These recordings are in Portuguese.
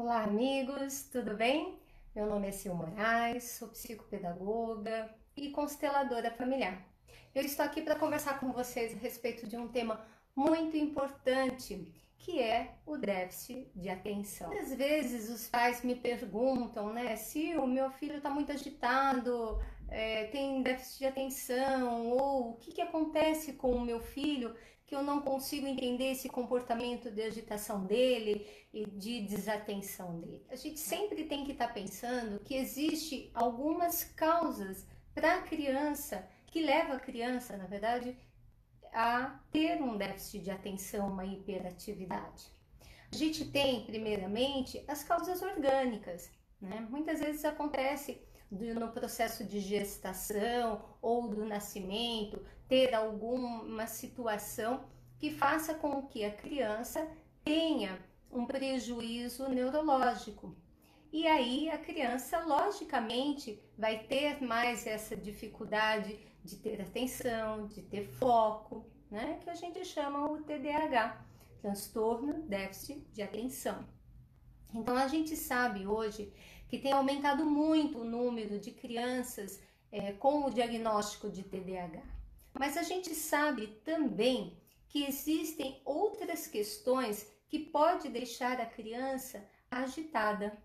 Olá, amigos, tudo bem? Meu nome é Sil Moraes, sou psicopedagoga e consteladora familiar. Eu estou aqui para conversar com vocês a respeito de um tema muito importante, que é o déficit de atenção. Muitas vezes os pais me perguntam, né, se o meu filho está muito agitado, tem déficit de atenção, ou o que acontece com o meu filho que eu não consigo entender esse comportamento de agitação dele e de desatenção dele. A gente sempre tem que estar pensando que existe algumas causas para a criança, que leva a criança, na verdade, a ter um déficit de atenção, uma hiperatividade. A gente tem, primeiramente, as causas orgânicas, né? Muitas vezes acontece no processo de gestação ou do nascimento, ter alguma situação que faça com que a criança tenha um prejuízo neurológico. E aí a criança, logicamente, vai ter mais essa dificuldade de ter atenção, de ter foco, né? Que a gente chama o TDAH, transtorno déficit de atenção. Então a gente sabe hoje que tem aumentado muito o número de crianças com o diagnóstico de TDAH. Mas a gente sabe também que existem outras questões que pode deixar a criança agitada.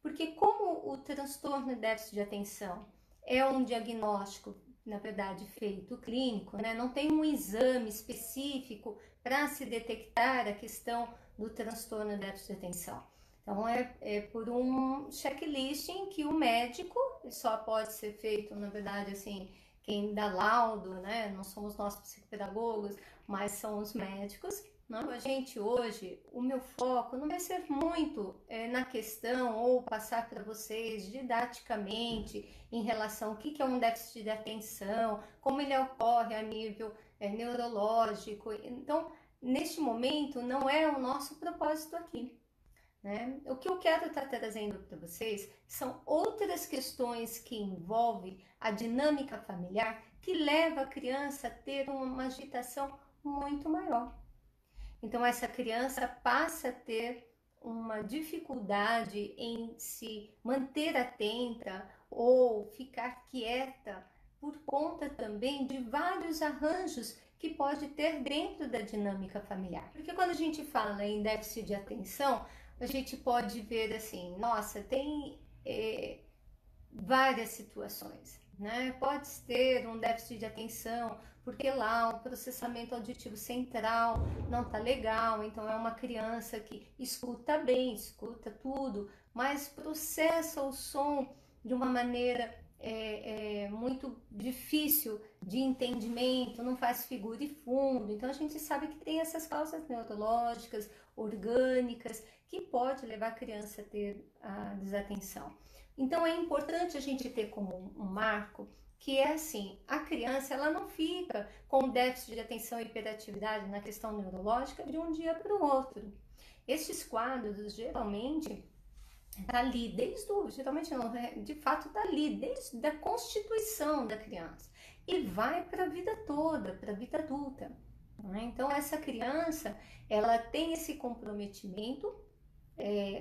Porque como o transtorno déficit de atenção é um diagnóstico, na verdade, feito clínico, né? Não tem um exame específico para se detectar a questão do transtorno déficit de atenção. Então, é por um checklist em que o médico, só pode ser feito, na verdade, assim, quem dá laudo, né? Não somos nós psicopedagogos, mas são os médicos. Não, a gente hoje, o meu foco não vai ser muito na questão ou passar para vocês didaticamente em relação ao que é um déficit de atenção, como ele ocorre a nível neurológico. Então, neste momento, não é o nosso propósito aqui. Né? O que eu quero estar trazendo para vocês são outras questões que envolvem a dinâmica familiar que leva a criança a ter uma agitação muito maior. Então, essa criança passa a ter uma dificuldade em se manter atenta ou ficar quieta por conta também de vários arranjos que pode ter dentro da dinâmica familiar. Porque quando a gente fala em déficit de atenção, a gente pode ver assim, nossa, tem várias situações, né? Pode ter um déficit de atenção, porque lá o processamento auditivo central não tá legal, então é uma criança que escuta bem, escuta tudo, mas processa o som de uma maneira muito difícil de entendimento, não faz figura e fundo. Então a gente sabe que tem essas causas neurológicas, orgânicas, que pode levar a criança a ter a desatenção. Então é importante a gente ter como um marco que é assim, a criança ela não fica com déficit de atenção e hiperatividade na questão neurológica de um dia para o outro. Estes quadros geralmente tá ali desde o, geralmente não, de fato tá ali desde a constituição da criança e vai para a vida toda, para a vida adulta. Né? Então essa criança ela tem esse comprometimento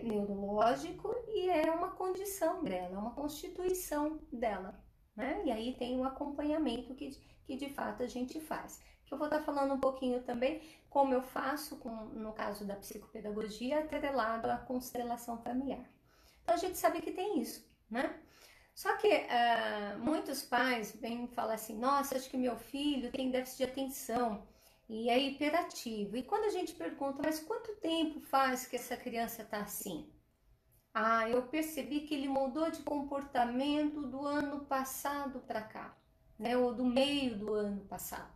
neurológico e é uma condição dela, é uma constituição dela, né? E aí tem o acompanhamento que de fato a gente faz. Que eu vou estar falando um pouquinho também como eu faço no caso da psicopedagogia atrelado à constelação familiar. Então a gente sabe que tem isso, né? Só que muitos pais vêm falar assim, nossa, acho que meu filho tem déficit de atenção e é hiperativo. E quando a gente pergunta, mas quanto tempo faz que essa criança está assim? Ah, eu percebi que ele mudou de comportamento do ano passado para cá, né? Ou do meio do ano passado.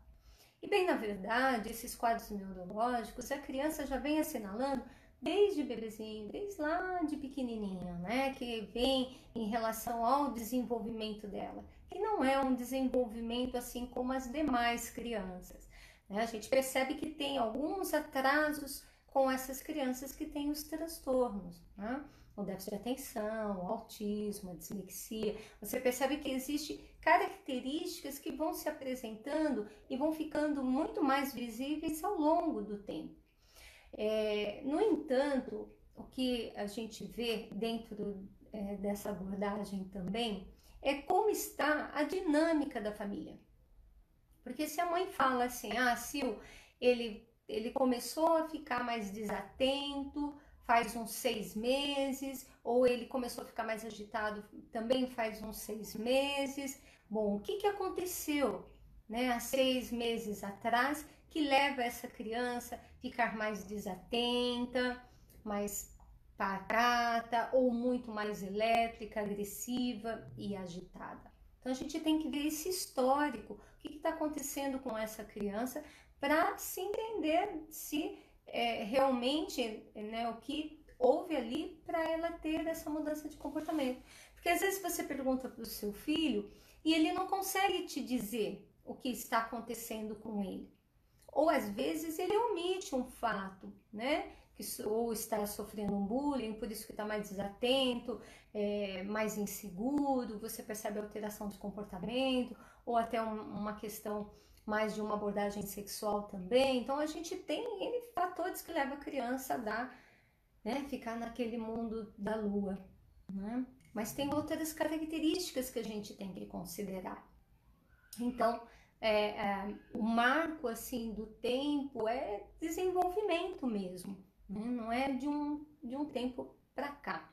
E bem, na verdade, esses quadros neurológicos, a criança já vem assinalando desde bebezinho, desde lá de pequenininho, né? Que vem em relação ao desenvolvimento dela, que não é um desenvolvimento assim como as demais crianças. Né? A gente percebe que tem alguns atrasos com essas crianças que têm os transtornos, né? O déficit de atenção, o autismo, a dislexia. Você percebe que existem características que vão se apresentando e vão ficando muito mais visíveis ao longo do tempo. No entanto, o que a gente vê dentro dessa abordagem também é como está a dinâmica da família. Porque se a mãe fala assim, Sil, ele começou a ficar mais desatento faz uns 6 meses, ou ele começou a ficar mais agitado também faz uns 6 meses. Bom, o que aconteceu, né, há 6 meses atrás que leva essa criança a ficar mais desatenta, mais pacata ou muito mais elétrica, agressiva e agitada? Então a gente tem que ver esse histórico, o que está acontecendo com essa criança, para se entender se realmente, né, o que houve ali para ela ter essa mudança de comportamento. Porque às vezes você pergunta para o seu filho e ele não consegue te dizer o que está acontecendo com ele. Ou às vezes ele omite um fato, né? Ou está sofrendo um bullying, por isso que está mais desatento, mais inseguro, você percebe alteração de comportamento, ou até uma questão mais de uma abordagem sexual também. Então a gente tem N fatores que levam a criança a dar, né, ficar naquele mundo da lua, né? Mas tem outras características que a gente tem que considerar. Então, o marco assim do tempo é desenvolvimento mesmo, né? Não é de um tempo para cá.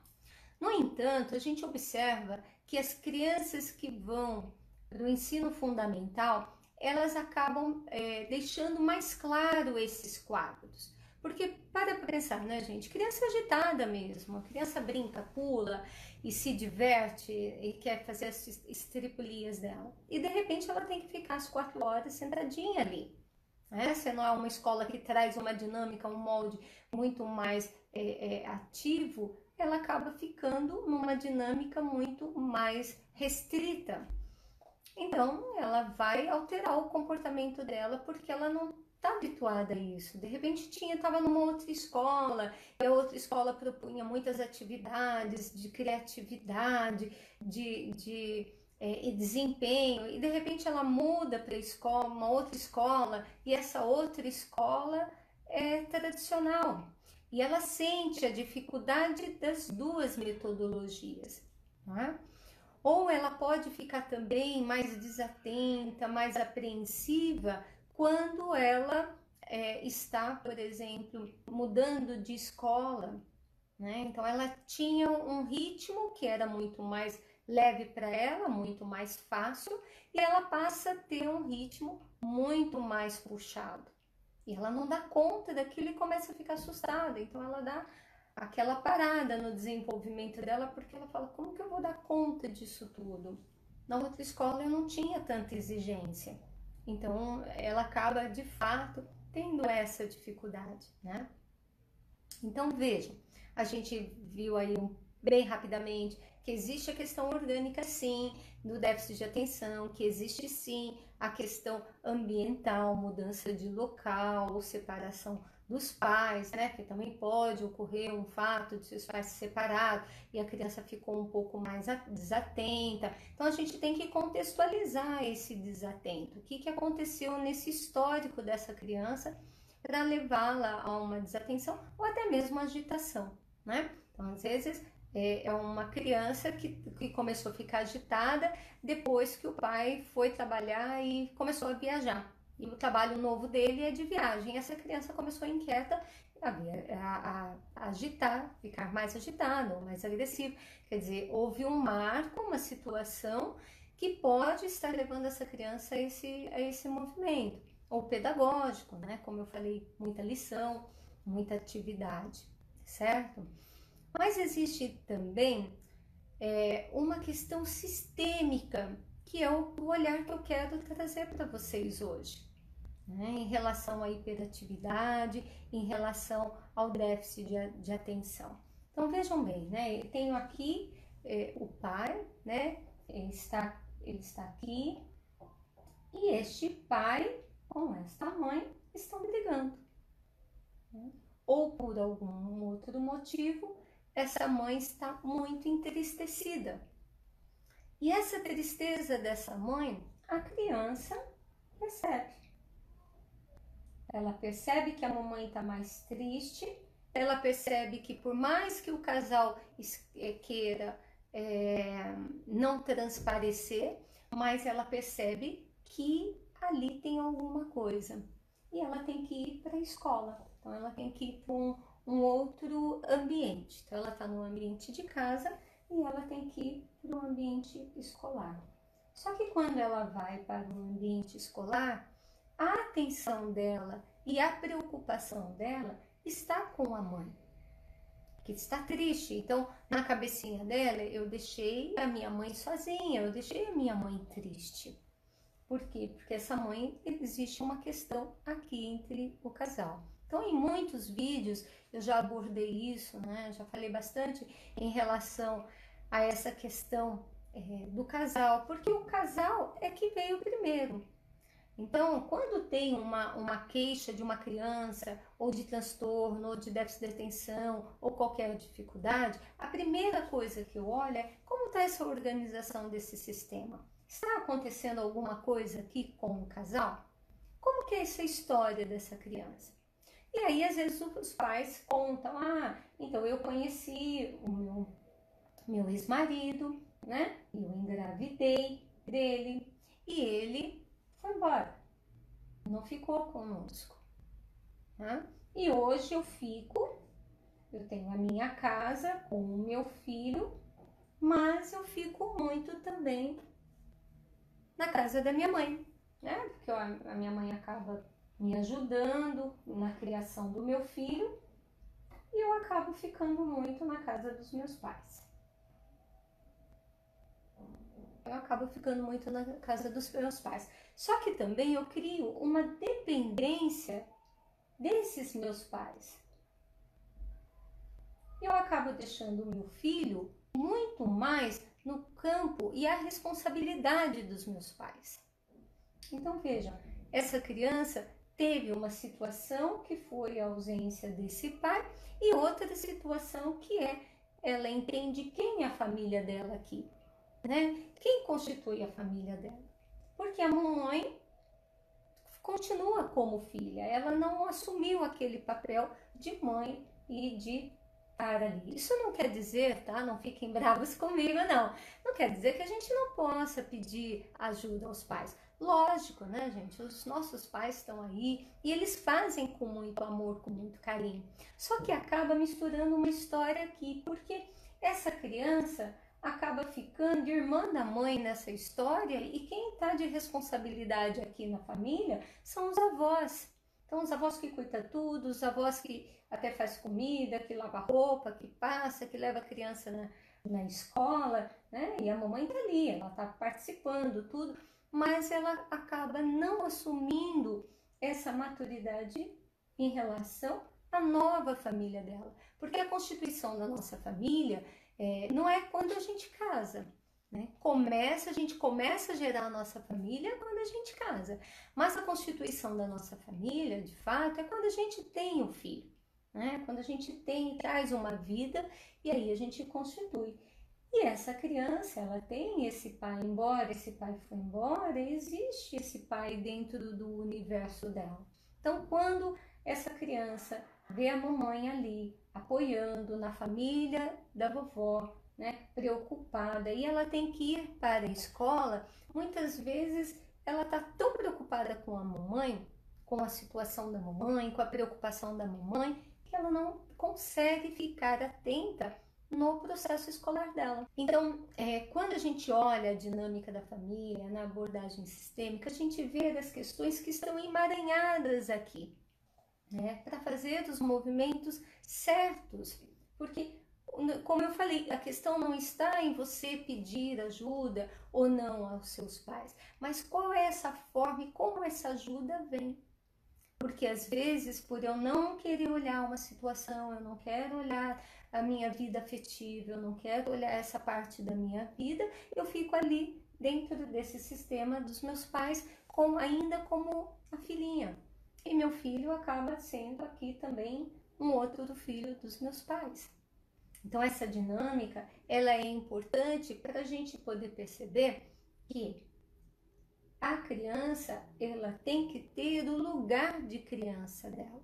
No entanto, a gente observa que as crianças que vão do ensino fundamental, elas acabam deixando mais claro esses quadros. Porque, para pensar, né, gente? Criança agitada mesmo. A criança brinca, pula e se diverte e quer fazer as estripulias dela. E, de repente, ela tem que ficar às 4 horas sentadinha ali. Né? Se não é uma escola que traz uma dinâmica, um molde muito mais ativo, ela acaba ficando numa dinâmica muito mais restrita. Então, ela vai alterar o comportamento dela porque ela não está habituada a isso. De repente, estava numa outra escola, e a outra escola propunha muitas atividades de criatividade, de desempenho, e de repente ela muda para uma outra escola, e essa outra escola é tradicional. E ela sente a dificuldade das duas metodologias, não é? Ou ela pode ficar também mais desatenta, mais apreensiva quando ela está, por exemplo, mudando de escola, né? Então ela tinha um ritmo que era muito mais leve para ela, muito mais fácil, e ela passa a ter um ritmo muito mais puxado. E ela não dá conta daquilo e começa a ficar assustada. Então ela dá aquela parada no desenvolvimento dela, porque ela fala, como que eu vou dar conta disso tudo? Na outra escola eu não tinha tanta exigência. Então ela acaba de fato tendo essa dificuldade, né? Então vejam, a gente viu aí bem rapidamente que existe a questão orgânica sim, do déficit de atenção, que existe sim a questão ambiental, mudança de local, separação dos pais, né? Que também pode ocorrer um fato de seus pais se separados e a criança ficou um pouco mais desatenta. Então a gente tem que contextualizar esse desatento. O que aconteceu nesse histórico dessa criança para levá-la a uma desatenção ou até mesmo agitação, né? Então às vezes é uma criança que começou a ficar agitada depois que o pai foi trabalhar e começou a viajar. E o trabalho novo dele é de viagem. Essa criança começou inquieta a agitar, ficar mais agitada, mais agressiva. Quer dizer, houve um marco, uma situação que pode estar levando essa criança a esse movimento. Ou pedagógico, né? Como eu falei, muita lição, muita atividade, certo? Mas existe também uma questão sistêmica, que é o olhar que eu quero trazer para vocês hoje, né? Em relação à hiperatividade, em relação ao déficit de atenção. Então vejam bem, né? Eu tenho aqui o pai, né? Ele está aqui, e este pai com esta mãe estão brigando, né? Ou por algum outro motivo, essa mãe está muito entristecida. E essa tristeza dessa mãe, a criança percebe. Ela percebe que a mamãe está mais triste, ela percebe que por mais que o casal queira não transparecer, mas ela percebe que ali tem alguma coisa e ela tem que ir para a escola. Então ela tem que ir para um outro ambiente. Então ela está no ambiente de casa e ela tem que ir para o ambiente escolar. Só que quando ela vai para o ambiente escolar, a atenção dela e a preocupação dela está com a mãe, que está triste. Então, na cabecinha dela, eu deixei a minha mãe sozinha, eu deixei a minha mãe triste. Por quê? Porque essa mãe, existe uma questão aqui entre o casal. Então, em muitos vídeos, eu já abordei isso, né? Já falei bastante em relação a essa questão do casal, porque o casal é que veio primeiro. Então, quando tem uma queixa de uma criança, ou de transtorno, ou de déficit de atenção, ou qualquer dificuldade, a primeira coisa que eu olho é como está essa organização desse sistema. Está acontecendo alguma coisa aqui com o casal? Como que é essa história dessa criança? E aí, às vezes, os pais contam, então eu conheci o meu ex-marido, né? Eu engravidei dele e ele foi embora, não ficou conosco, né? E hoje eu tenho a minha casa com o meu filho, mas eu fico muito também na casa da minha mãe, né? Porque a minha mãe acaba me ajudando na criação do meu filho e eu acabo ficando muito na casa dos meus pais. Eu acabo ficando muito na casa dos meus pais. Só que também eu crio uma dependência desses meus pais. Eu acabo deixando o meu filho muito mais no campo e a responsabilidade dos meus pais. Então vejam, essa criança teve uma situação que foi a ausência desse pai e outra situação que ela entende quem é a família dela aqui, né? Quem constitui a família dela? Porque a mamãe continua como filha, ela não assumiu aquele papel de mãe e de estar ali. Isso não quer dizer, tá? Não fiquem bravos comigo, não. Não quer dizer que a gente não possa pedir ajuda aos pais. Lógico, né, gente? Os nossos pais estão aí e eles fazem com muito amor, com muito carinho. Só que acaba misturando uma história aqui, porque essa criança acaba ficando irmã da mãe nessa história e quem está de responsabilidade aqui na família são os avós. Então, os avós que cuidam tudo, os avós que até faz comida, que lava roupa, que passa, que leva a criança na escola, né? E a mamãe está ali, ela está participando, tudo, mas ela acaba não assumindo essa maturidade em relação à nova família dela. Porque a constituição da nossa família não é quando a gente casa, né? A gente começa a gerar a nossa família quando a gente casa, mas a constituição da nossa família, de fato, é quando a gente tem o filho, né? Quando a gente traz uma vida e aí a gente constitui. E essa criança, ela tem esse pai, embora esse pai foi embora, existe esse pai dentro do universo dela. Então, quando essa criança vê a mamãe ali, apoiando na família da vovó, né, preocupada, e ela tem que ir para a escola, muitas vezes ela está tão preocupada com a mamãe, com a situação da mamãe, com a preocupação da mamãe, que ela não consegue ficar atenta no processo escolar dela. Então, quando a gente olha a dinâmica da família, na abordagem sistêmica, a gente vê as questões que estão emaranhadas aqui, né, para fazer os movimentos certos, porque, como eu falei, a questão não está em você pedir ajuda ou não aos seus pais, mas qual é essa forma e como essa ajuda vem. Porque às vezes, por eu não querer olhar uma situação, eu não quero olhar a minha vida afetiva, eu não quero olhar essa parte da minha vida, eu fico ali dentro desse sistema dos meus pais, ainda como a filhinha. E meu filho acaba sendo aqui também um outro filho dos meus pais. Então essa dinâmica, ela é importante para a gente poder perceber que a criança, ela tem que ter o lugar de criança dela.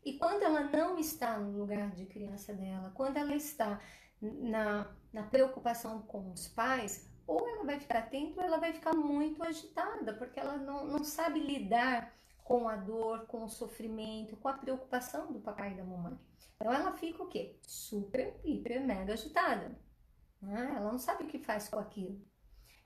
E quando ela não está no lugar de criança dela, quando ela está na preocupação com os pais, ou ela vai ficar atenta ou ela vai ficar muito agitada, porque ela não sabe lidar com a dor, com o sofrimento, com a preocupação do papai e da mamãe. Então ela fica o quê? Super, hiper, mega agitada. Né? Ela não sabe o que faz com aquilo.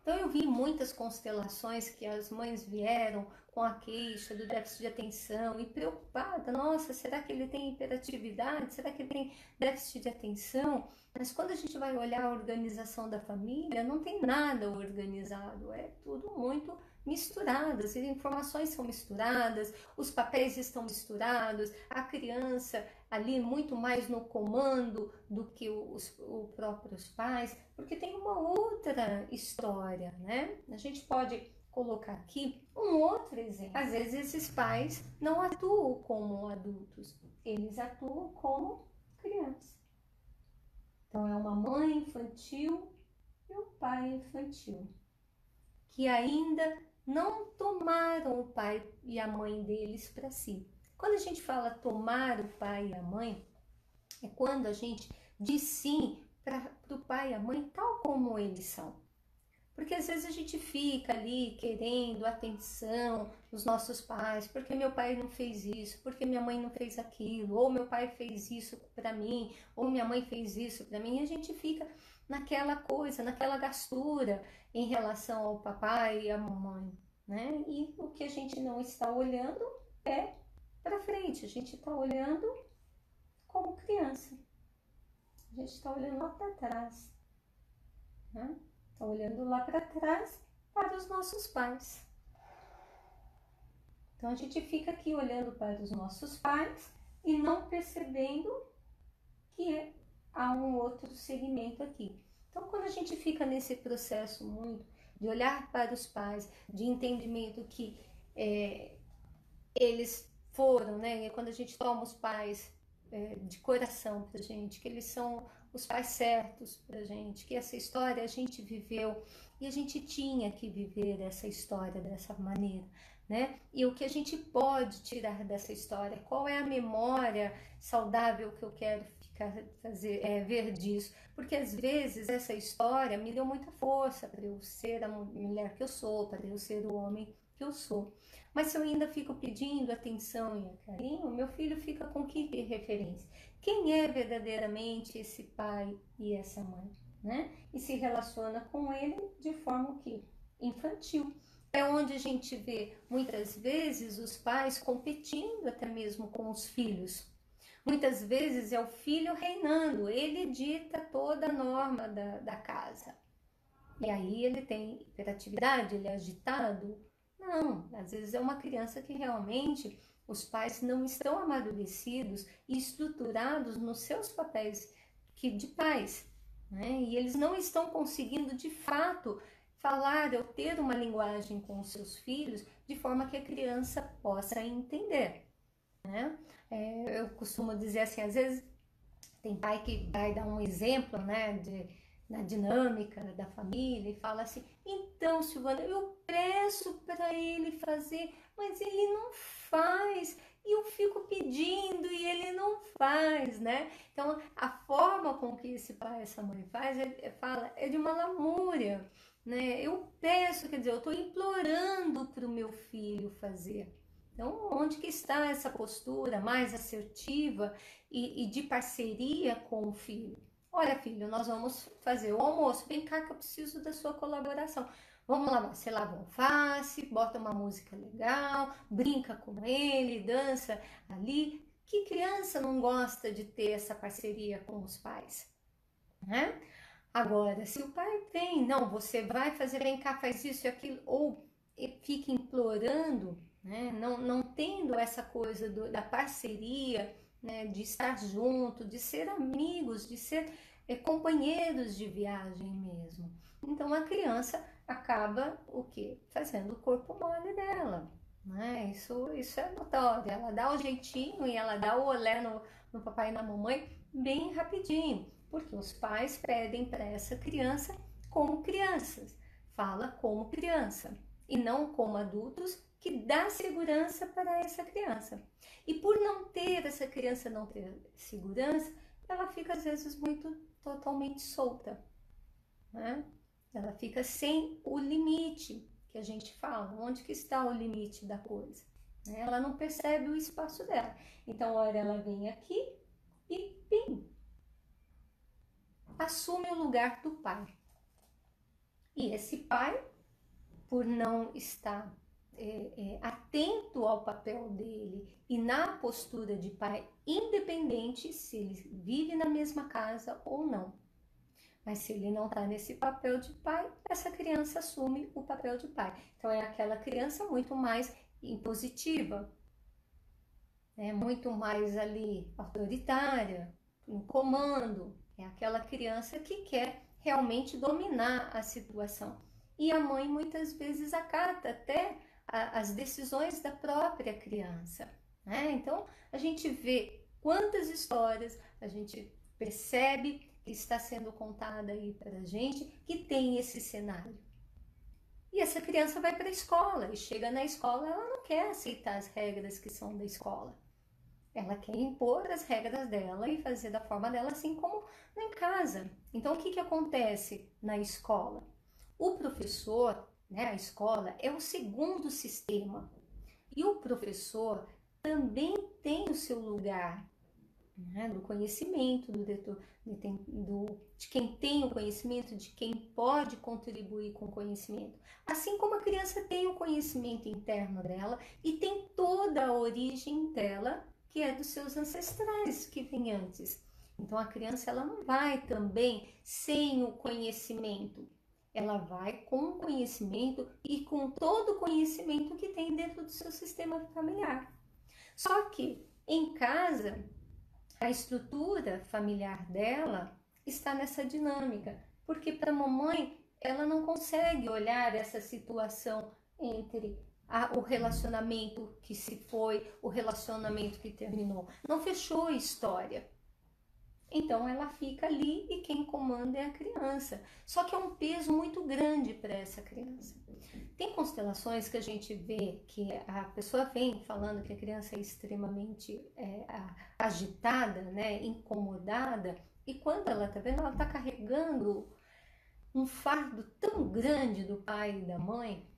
Então eu vi muitas constelações que as mães vieram com a queixa do déficit de atenção e preocupada, nossa, será que ele tem hiperatividade? Será que ele tem déficit de atenção? Mas quando a gente vai olhar a organização da família, não tem nada organizado, é tudo muito misturado, as informações são misturadas, os papéis estão misturados, a criança ali muito mais no comando do que os próprios pais, porque tem uma outra história, né? A gente pode colocar aqui um outro exemplo. Às vezes esses pais não atuam como adultos, eles atuam como crianças. Então é uma mãe infantil e um pai infantil, que ainda não tomaram o pai e a mãe deles para si. Quando a gente fala tomar o pai e a mãe, é quando a gente diz sim para o pai e a mãe tal como eles são. Porque às vezes a gente fica ali querendo atenção dos nossos pais, porque meu pai não fez isso, porque minha mãe não fez aquilo, ou meu pai fez isso para mim, ou minha mãe fez isso para mim, e a gente fica naquela coisa, naquela gastura em relação ao papai e à mamãe, né? E o que a gente não está olhando é para frente, a gente está olhando como criança, a gente está olhando lá para trás, né? Está olhando lá para trás para os nossos pais. Então a gente fica aqui olhando para os nossos pais e não percebendo que há um outro segmento aqui. Então quando a gente fica nesse processo muito de olhar para os pais, de entendimento que eles foram, né? E quando a gente toma os pais de coração pra gente, que eles são os pais certos pra gente, que essa história a gente viveu e a gente tinha que viver essa história dessa maneira, né? E o que a gente pode tirar dessa história, qual é a memória saudável que eu quero ver disso, porque às vezes essa história me deu muita força para eu ser a mulher que eu sou, para eu ser o homem que eu sou. Mas se eu ainda fico pedindo atenção e carinho, meu filho fica com que referência? Quem é verdadeiramente esse pai e essa mãe, né? E se relaciona com ele de forma que infantil. É onde a gente vê muitas vezes os pais competindo até mesmo com os filhos. Muitas vezes é o filho reinando, ele dita toda a norma da casa. E aí ele tem hiperatividade, ele é agitado. Não, às vezes é uma criança que realmente os pais não estão amadurecidos e estruturados nos seus papéis de pais, né? E eles não estão conseguindo de fato falar ou ter uma linguagem com os seus filhos de forma que a criança possa entender, né? Eu costumo dizer assim, às vezes tem pai que vai dar um exemplo, né, na dinâmica da família e fala assim, então Silvana, eu peço para ele fazer, mas ele não faz, e eu fico pedindo e ele não faz, né? Então a forma com que esse pai e essa mãe faz, é de uma lamúria, né? Eu peço, quer dizer, eu estou implorando para o meu filho fazer. Então, onde que está essa postura mais assertiva e de parceria com o filho? Olha, filho, nós vamos fazer o almoço. Vem cá que eu preciso da sua colaboração. Vamos lá, você lava um alface, bota uma música legal, brinca com ele, dança ali. Que criança não gosta de ter essa parceria com os pais, né? Agora, se o pai vem, não, você vai fazer, vem cá, faz isso e aquilo, ou fica implorando, né? Não tendo essa coisa da parceria, né? De estar junto, de ser amigos, de ser companheiros de viagem mesmo. Então a criança acaba o quê? Fazendo o corpo mole dela, né? Isso é notório. Ela dá o jeitinho e ela dá o olé no papai e na mamãe bem rapidinho, porque os pais pedem para essa criança como crianças, fala como criança e não como adultos que dá segurança para essa criança. E por não ter essa criança, não ter segurança, ela fica às vezes totalmente solta, né? Ela fica sem o limite que a gente fala, onde que está o limite da coisa, né? Ela não percebe o espaço dela. Então, ora ela vem aqui e pim, assume o lugar do pai. E esse pai, por não estar atento ao papel dele e na postura de pai, independente se ele vive na mesma casa ou não. Mas se ele não está nesse papel de pai, essa criança assume o papel de pai. Então é aquela criança muito mais impositiva, né? Muito mais ali autoritária, em comando. É aquela criança que quer realmente dominar a situação. E a mãe muitas vezes acata até as decisões da própria criança, né? Então a gente vê quantas histórias a gente percebe que está sendo contada aí para a gente que tem esse cenário. E essa criança vai para a escola e chega na escola, ela não quer aceitar as regras que são da escola. Ela quer impor as regras dela e fazer da forma dela, assim como em casa. Então, o que acontece na escola? O professor, né, a escola, é o segundo sistema. E o professor também tem o seu lugar, né, do conhecimento, de quem tem o conhecimento, de quem pode contribuir com o conhecimento. Assim como a criança tem o conhecimento interno dela e tem toda a origem dela, que é dos seus ancestrais que vem antes. Então a criança ela não vai também sem o conhecimento. Ela vai com o conhecimento e com todo o conhecimento que tem dentro do seu sistema familiar. Só que em casa, a estrutura familiar dela está nessa dinâmica, porque para a mamãe ela não consegue olhar essa situação entre o relacionamento que se foi, o relacionamento que terminou. Não fechou a história. Então ela fica ali e quem comanda é a criança. Só que é um peso muito grande para essa criança. Tem constelações que a gente vê que a pessoa vem falando que a criança é extremamente agitada, né, incomodada, e quando ela está vendo, ela está carregando um fardo tão grande do pai e da mãe,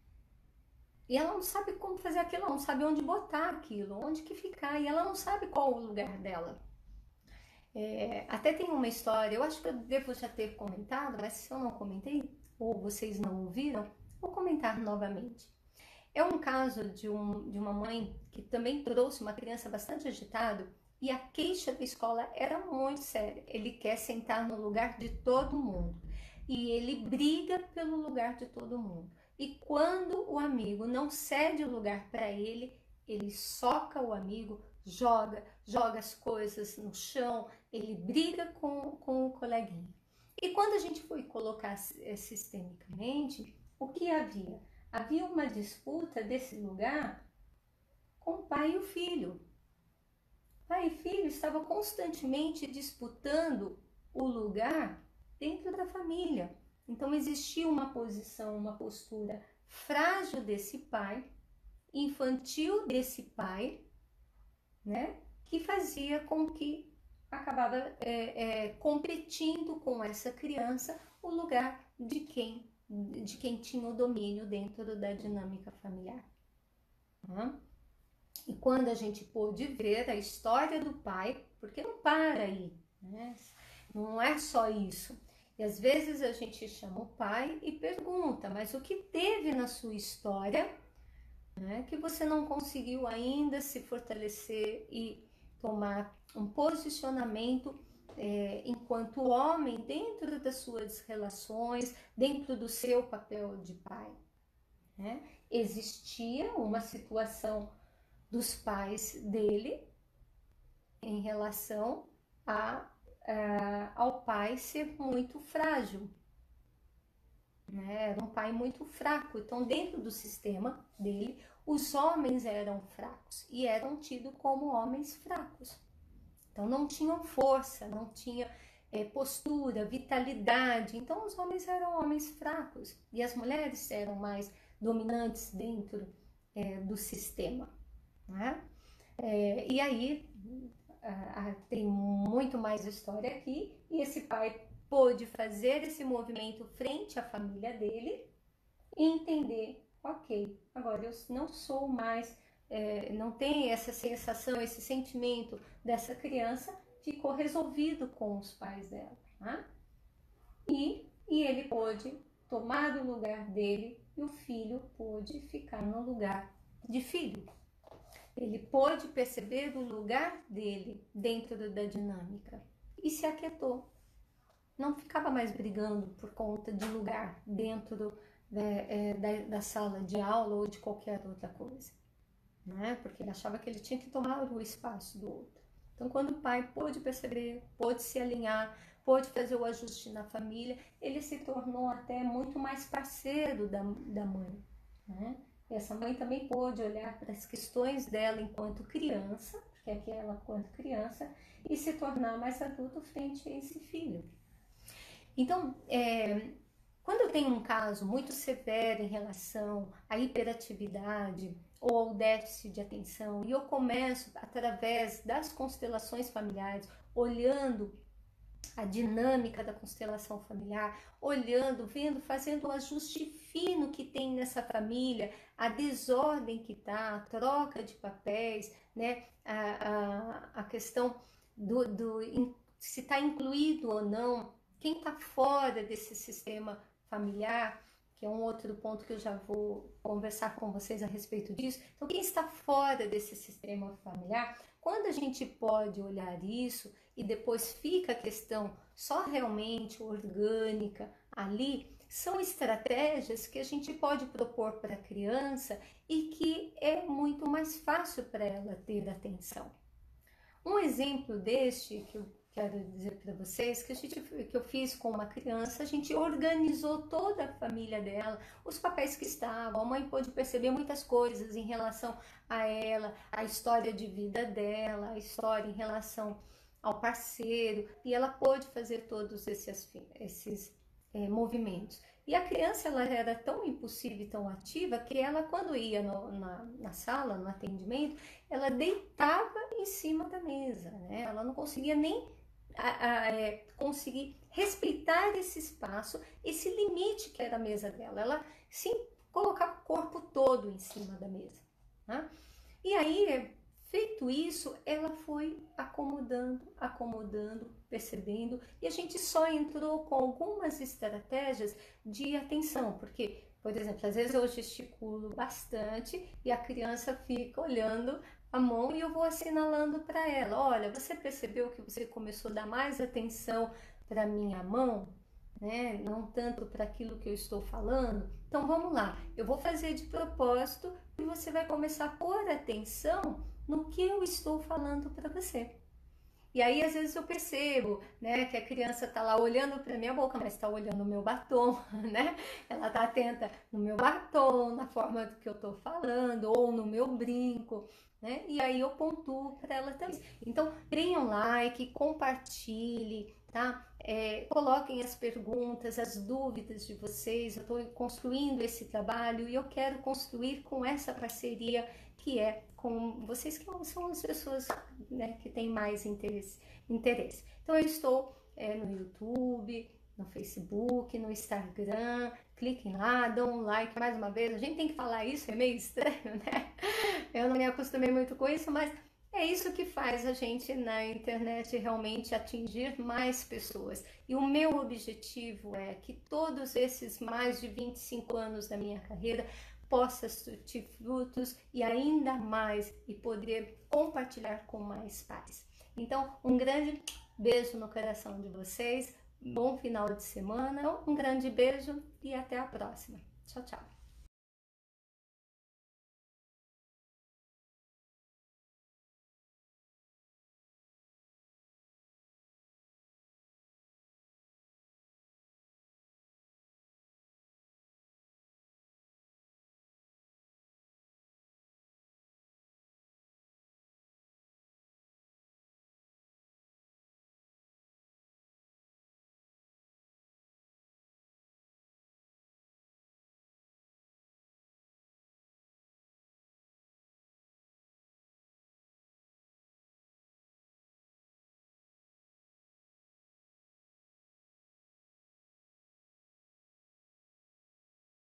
e ela não sabe como fazer aquilo, ela não sabe onde botar aquilo, onde que ficar, e ela não sabe qual o lugar dela. Até tem uma história, eu acho que eu devo já ter comentado, mas se eu não comentei, ou vocês não ouviram, vou comentar novamente. É um caso de uma mãe que também trouxe uma criança bastante agitada e a queixa da escola era muito séria. Ele quer sentar no lugar de todo mundo e ele briga pelo lugar de todo mundo. E quando o amigo não cede o lugar para ele, ele soca o amigo, joga as coisas no chão, ele briga com o coleguinha. E quando a gente foi colocar sistemicamente, o que havia? Havia uma disputa desse lugar com o pai e o filho. Pai e filho estavam constantemente disputando o lugar dentro da família. Então existia uma posição, uma postura frágil desse pai, infantil desse pai, né, que fazia com que acabava competindo com essa criança o lugar de quem tinha o domínio dentro da dinâmica familiar. E quando a gente pôde ver a história do pai, porque não para aí, né? Não é só isso. E às vezes a gente chama o pai e pergunta, mas o que teve na sua história, né, que você não conseguiu ainda se fortalecer e tomar um posicionamento enquanto homem dentro das suas relações, dentro do seu papel de pai, né? Existia uma situação dos pais dele em relação ao pai ser muito frágil, né? Era um pai muito fraco. Então, dentro do sistema dele, os homens eram fracos e eram tidos como homens fracos. Então, não tinham força, não tinham postura, vitalidade. Então, os homens eram homens fracos e as mulheres eram mais dominantes dentro do sistema, né? E aí tem muito mais história aqui, e esse pai pôde fazer esse movimento frente à família dele e entender, ok, agora eu não sou mais, não tem essa sensação, esse sentimento dessa criança, ficou resolvido com os pais dela, tá? E ele pôde tomar o lugar dele e o filho pôde ficar no lugar de filho. Ele pôde perceber o lugar dele dentro da dinâmica e se aquietou. Não ficava mais brigando por conta de lugar dentro da sala de aula ou de qualquer outra coisa, né? Porque ele achava que ele tinha que tomar o espaço do outro. Então, quando o pai pôde perceber, pôde se alinhar, pôde fazer o ajuste na família, ele se tornou até muito mais parceiro da mãe, né? Essa mãe também pôde olhar para as questões dela enquanto criança, porque aqui ela enquanto criança, e se tornar mais adulto frente a esse filho. Então, quando eu tenho um caso muito severo em relação à hiperatividade ou ao déficit de atenção, e eu começo, através das constelações familiares, olhando a dinâmica da constelação familiar, olhando, vendo, fazendo o ajuste fino que tem nessa família, a desordem que está, a troca de papéis, né? A questão se está incluído ou não, quem está fora desse sistema familiar, que é um outro ponto que eu já vou conversar com vocês a respeito disso. Então, quem está fora desse sistema familiar, quando a gente pode olhar isso e depois fica a questão só realmente orgânica ali, são estratégias que a gente pode propor para a criança e que é muito mais fácil para ela ter atenção. Um exemplo deste que eu quero dizer para vocês, que eu fiz com uma criança, a gente organizou toda a família dela, os papéis que estavam, a mãe pôde perceber muitas coisas em relação a ela, a história de vida dela, a história em relação ao parceiro, e ela pôde fazer todos esses movimentos. E a criança, ela era tão impulsiva e tão ativa que ela, quando ia na sala, no atendimento, ela deitava em cima da mesa, né? Ela não conseguia nem conseguir respeitar esse espaço, esse limite que era a mesa dela. Ela sim colocava o corpo todo em cima da mesa, né? E aí, feito isso, ela foi acomodando, percebendo, e a gente só entrou com algumas estratégias de atenção, porque, por exemplo, às vezes eu gesticulo bastante e a criança fica olhando a mão e eu vou assinalando para ela, olha, você percebeu que você começou a dar mais atenção para minha mão, né? Não tanto para aquilo que eu estou falando? Então vamos lá, eu vou fazer de propósito e você vai começar a pôr atenção no que eu estou falando para você. E aí, às vezes eu percebo, né, que a criança está lá olhando para minha boca, mas está olhando o meu batom, né? Ela está atenta no meu batom, na forma que eu estou falando, ou no meu brinco, né? E aí eu pontuo para ela também. Então, deem um like, compartilhe, tá? Coloquem as perguntas, as dúvidas de vocês. Eu estou construindo esse trabalho e eu quero construir com essa parceria que é com vocês, que são as pessoas, né, que têm mais interesse. Então eu estou no YouTube, no Facebook, no Instagram, cliquem lá, dão um like mais uma vez. A gente tem que falar isso, é meio estranho, né? Eu não me acostumei muito com isso, mas é isso que faz a gente na internet realmente atingir mais pessoas. E o meu objetivo é que todos esses mais de 25 anos da minha carreira possa surtir frutos e ainda mais, e poder compartilhar com mais pais. Então, um grande beijo no coração de vocês, bom final de semana, um grande beijo e até a próxima. Tchau, tchau.